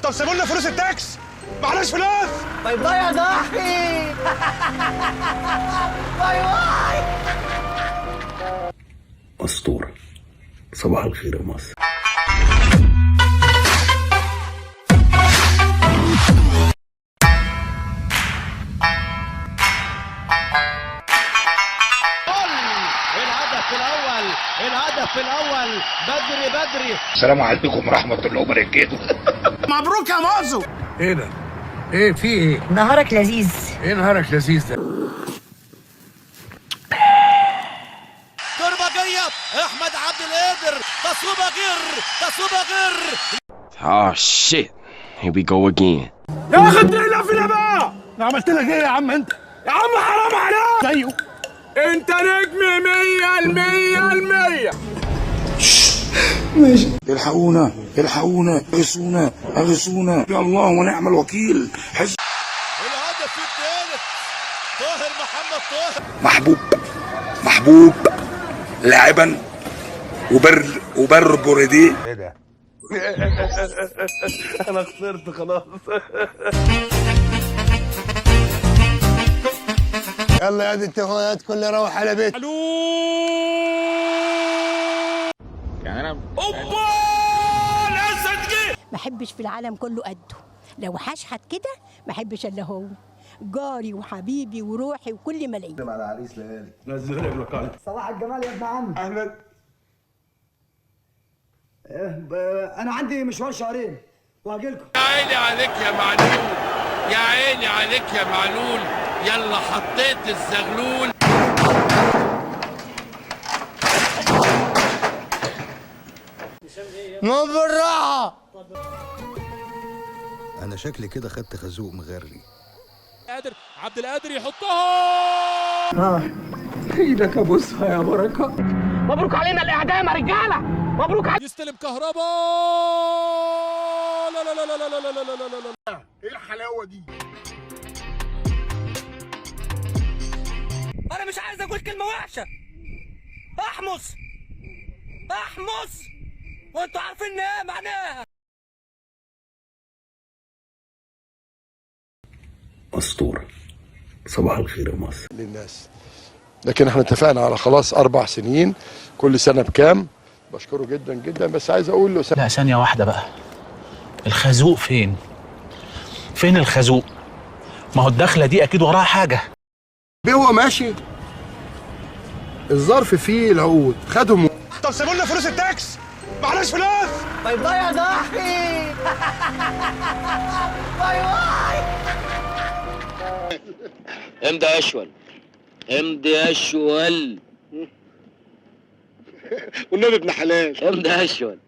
طب سيبوا لنا فلوس التاكس، معناش فلوس. باي باي يا ضحي. باي باي. أسطورة. صباح الخير يا مصر. الهدف الأول بدري. السلام عليكم ورحمة الله وبركاته. مبروك يا مازو. ايه ده؟ ايه في ايه؟ نهارك لذيذ. ايه نهارك لذيذ ده؟ ضربة جاية أحمد عبد القادر، تصويبة غير. Oh shit. Here we go again. يا اخي ادينا في الهباء. انا عملت لك ايه يا عم انت؟ يا عم حرام عليك. زيه. انت نجم 100%. ماشي. الحقونا اغثونا يا الله ونعم الوكيل. الهدف الثالث طاهر محمد طاهر. محبوب لاعبا وبر بورديه. ايه ده؟ انا خسرت خلاص. يلا يا دي التليفونات كله روح على بيت. يعني انا ما احبش في العالم كله قده، لو هشحت كده ما احبش الا هو جاري وحبيبي وروحي وكل ما ليا. على عريس ليالي نزل رجلك على صباح الجمال يا ابن عم. احمد. انا عندي مشوار شهرين وهاجي لكم. يا عيني عليك يا معلول، يلا حطيت الزغلول. ما بالراحه. انا شكلي كده خدت خازوق مغري. عبد القادر يحطها. ايدك ابوسها يا بركه. مبروك علينا الاعدام يا رجاله. مبروك يستلم كهربا. لا. ايه الحلاوه دي؟ انا مش عايز اقول كلمه وحشه. احمص وانتوا عارفين ايه معناها. أسطورة. صباح الخير يا مصر. للناس، لكن احنا اتفقنا على خلاص 4 سنين، كل سنة بكام. بشكره جدا بس عايز اقول له لا ثانية واحدة بقى، الخازوق فين الخازوق؟ ما هو الدخلة دي أكيد وراها حاجة. هو ماشي، الظرف فيه العقود خدهم. طب سيبوا لنا فلوس التاكس، معناش فلوس. باي باي يا ضحي. باي باي. امضي يا اشول. والنبي ابن حلال. امضي يا اشول.